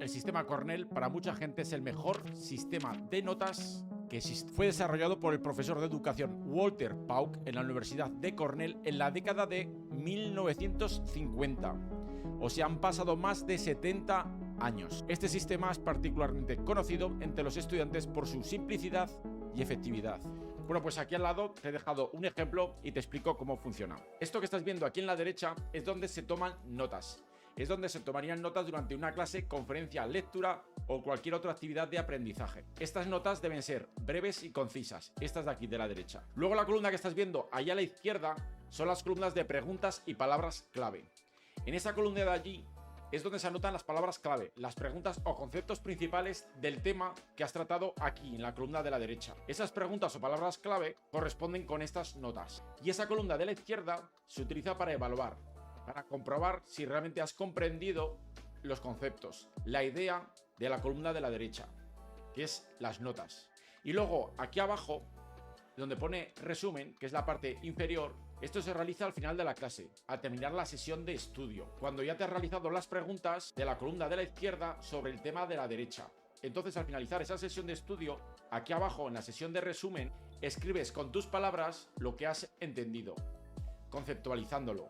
el sistema Cornell para mucha gente es el mejor sistema de notas que existe. Fue desarrollado por el profesor de educación Walter Pauk en la Universidad de Cornell en la década de 1950. O sea, han pasado más de 70 años. Este sistema es particularmente conocido entre los estudiantes por su simplicidad y efectividad. Bueno, pues aquí al lado te he dejado un ejemplo y te explico cómo funciona. Esto que estás viendo aquí en la derecha es donde se toman notas. Es donde se tomarían notas durante una clase, conferencia, lectura o cualquier otra actividad de aprendizaje. Estas notas deben ser breves y concisas, estas de aquí de la derecha. Luego la columna que estás viendo allá a la izquierda son las columnas de preguntas y palabras clave. En esa columna de allí es donde se anotan las palabras clave, las preguntas o conceptos principales del tema que has tratado aquí en la columna de la derecha. Esas preguntas o palabras clave corresponden con estas notas. Y esa columna de la izquierda se utiliza para evaluar, para comprobar si realmente has comprendido los conceptos, la idea de la columna de la derecha, que es las notas. Y luego aquí abajo, donde pone resumen, que es la parte inferior, esto se realiza al final de la clase, al terminar la sesión de estudio, cuando ya te has realizado las preguntas de la columna de la izquierda sobre el tema de la derecha. Entonces, al finalizar esa sesión de estudio, aquí abajo en la sesión de resumen, escribes con tus palabras lo que has entendido, conceptualizándolo,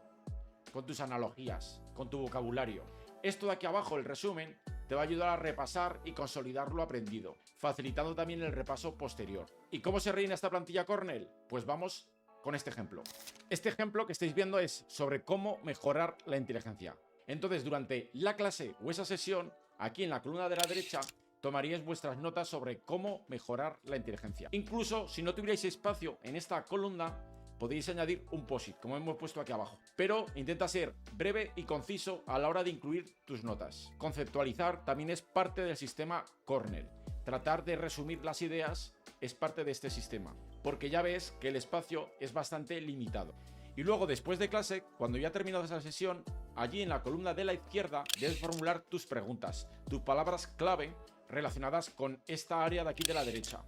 con tus analogías, con tu vocabulario. Esto de aquí abajo, el resumen, te va a ayudar a repasar y consolidar lo aprendido, facilitando también el repaso posterior. ¿Y cómo se rellena esta plantilla Cornell? Pues vamos con este ejemplo. Este ejemplo que estáis viendo es sobre cómo mejorar la inteligencia. Entonces, durante la clase o esa sesión, aquí en la columna de la derecha, tomaríais vuestras notas sobre cómo mejorar la inteligencia. Incluso si no tuvierais espacio en esta columna, podéis añadir un post-it, como hemos puesto aquí abajo. Pero intenta ser breve y conciso a la hora de incluir tus notas. Conceptualizar también es parte del sistema Cornell. Tratar de resumir las ideas es parte de este sistema, porque ya ves que el espacio es bastante limitado. Y luego, después de clase, cuando ya ha terminado esa sesión, allí en la columna de la izquierda debes formular tus preguntas, tus palabras clave relacionadas con esta área de aquí de la derecha.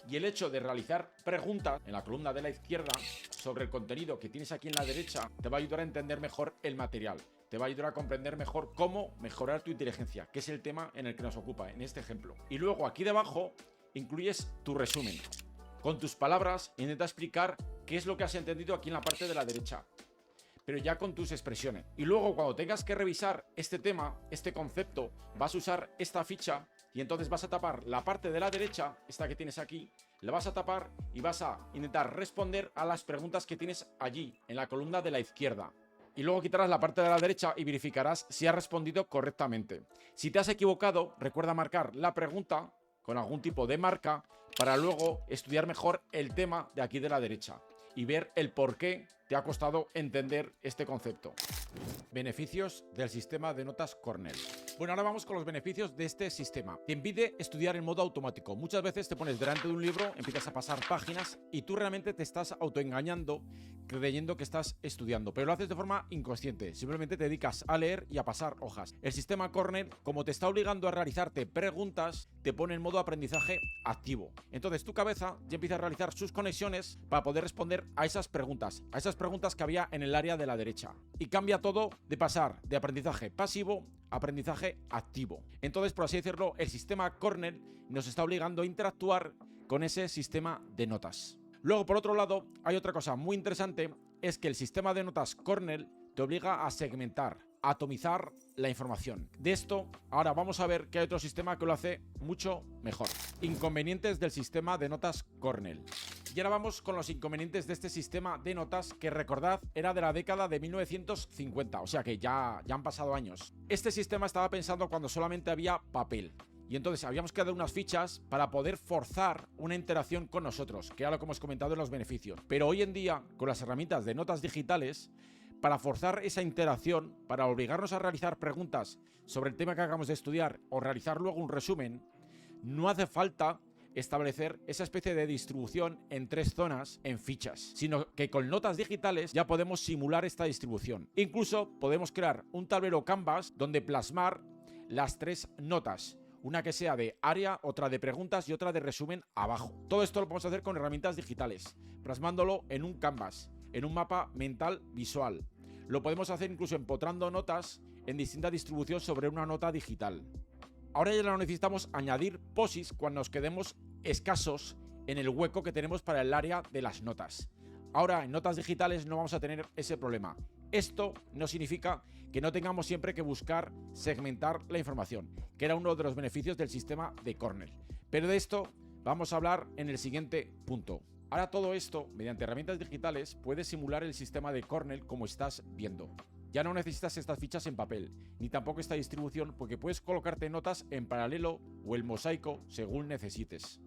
Y el hecho de realizar preguntas en la columna de la izquierda sobre el contenido que tienes aquí en la derecha te va a ayudar a entender mejor el material, te va a ayudar a comprender mejor cómo mejorar tu inteligencia, que es el tema en el que nos ocupa en este ejemplo. Y luego aquí debajo incluyes tu resumen. Con tus palabras intenta explicar qué es lo que has entendido aquí en la parte de la derecha, pero ya con tus expresiones. Y luego, cuando tengas que revisar este tema, este concepto, vas a usar esta ficha y entonces vas a tapar la parte de la derecha, esta que tienes aquí, la vas a tapar y vas a intentar responder a las preguntas que tienes allí, en la columna de la izquierda. Y luego quitarás la parte de la derecha y verificarás si has respondido correctamente. Si te has equivocado, recuerda marcar la pregunta con algún tipo de marca para luego estudiar mejor el tema de aquí de la derecha y ver el por qué te ha costado entender este concepto. Beneficios del sistema de notas Cornell. Bueno, ahora vamos con los beneficios de este sistema. Te impide estudiar en modo automático. Muchas veces te pones delante de un libro, empiezas a pasar páginas y tú realmente te estás autoengañando creyendo que estás estudiando, pero lo haces de forma inconsciente. Simplemente te dedicas a leer y a pasar hojas. El sistema Cornell, como te está obligando a realizarte preguntas, te pone en modo aprendizaje activo. Entonces tu cabeza ya empieza a realizar sus conexiones para poder responder a esas preguntas que había en el área de la derecha. Y cambia todo de pasar de aprendizaje pasivo a aprendizaje activo. Entonces, por así decirlo, el sistema Cornell nos está obligando a interactuar con ese sistema de notas. Luego, por otro lado, hay otra cosa muy interesante, es que el sistema de notas Cornell te obliga a segmentar, a atomizar la información. De esto, ahora vamos a ver que hay otro sistema que lo hace mucho mejor. Inconvenientes del sistema de notas Cornell. Y ahora vamos con los inconvenientes de este sistema de notas que, recordad, era de la década de 1950, o sea que ya han pasado años. Este sistema estaba pensado cuando solamente había papel. Y entonces habíamos creado unas fichas para poder forzar una interacción con nosotros, que era lo que hemos comentado en los beneficios. Pero hoy en día, con las herramientas de notas digitales, para forzar esa interacción, para obligarnos a realizar preguntas sobre el tema que acabamos de estudiar o realizar luego un resumen, no hace falta establecer esa especie de distribución en 3 zonas en fichas, sino que con notas digitales ya podemos simular esta distribución. Incluso podemos crear un tablero Canvas donde plasmar las 3 notas, una que sea de área, otra de preguntas y otra de resumen abajo. Todo esto lo podemos hacer con herramientas digitales, plasmándolo en un Canvas, en un mapa mental visual. Lo podemos hacer incluso empotrando notas en distinta distribución sobre una nota digital. Ahora ya no necesitamos añadir POSIX cuando nos quedemos escasos en el hueco que tenemos para el área de las notas. Ahora en notas digitales no vamos a tener ese problema. Esto no significa que no tengamos siempre que buscar segmentar la información, que era uno de los beneficios del sistema de Cornell. Pero de esto vamos a hablar en el siguiente punto. Ahora todo esto, mediante herramientas digitales, puedes simular el sistema de Cornell como estás viendo. Ya no necesitas estas fichas en papel, ni tampoco esta distribución, porque puedes colocarte notas en paralelo o el mosaico según necesites.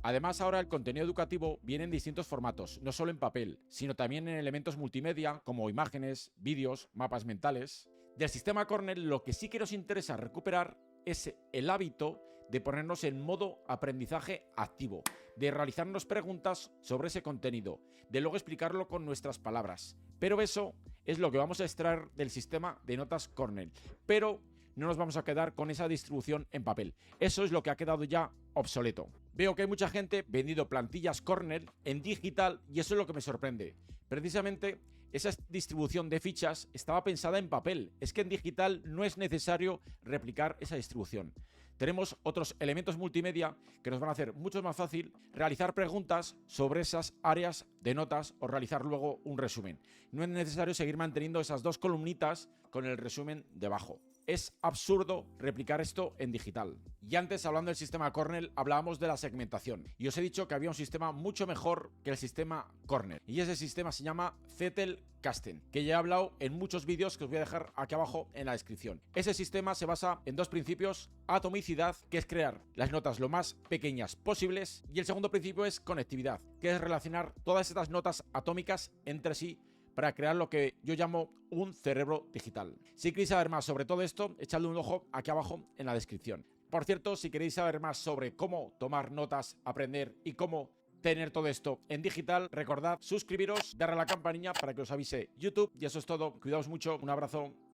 Además, ahora el contenido educativo viene en distintos formatos, no solo en papel, sino también en elementos multimedia como imágenes, vídeos, mapas mentales. Del sistema Cornell, lo que sí que nos interesa recuperar es el hábito de ponernos en modo aprendizaje activo, de realizarnos preguntas sobre ese contenido, de luego explicarlo con nuestras palabras. Pero eso es lo que vamos a extraer del sistema de notas Cornell. Pero no nos vamos a quedar con esa distribución en papel. Eso es lo que ha quedado ya obsoleto. Veo que hay mucha gente vendiendo plantillas Cornell en digital y eso es lo que me sorprende. Precisamente esa distribución de fichas estaba pensada en papel. Es que en digital no es necesario replicar esa distribución. Tenemos otros elementos multimedia que nos van a hacer mucho más fácil realizar preguntas sobre esas áreas de notas o realizar luego un resumen. No es necesario seguir manteniendo esas dos columnitas con el resumen debajo. Es absurdo replicar esto en digital. Y antes, hablando del sistema Cornell, hablábamos de la segmentación. Y os he dicho que había un sistema mucho mejor que el sistema Cornell. Y ese sistema se llama Zettelkasten, que ya he hablado en muchos vídeos que os voy a dejar aquí abajo en la descripción. Ese sistema se basa en dos principios: atomicidad, que es crear las notas lo más pequeñas posibles, y el segundo principio es conectividad, que es relacionar todas estas notas atómicas entre sí para crear lo que yo llamo un cerebro digital. Si queréis saber más sobre todo esto, echadle un ojo aquí abajo en la descripción. Por cierto, si queréis saber más sobre cómo tomar notas, aprender y cómo tener todo esto en digital, recordad suscribiros, darle a la campanilla para que os avise YouTube. Y eso es todo. Cuidaos mucho. Un abrazo.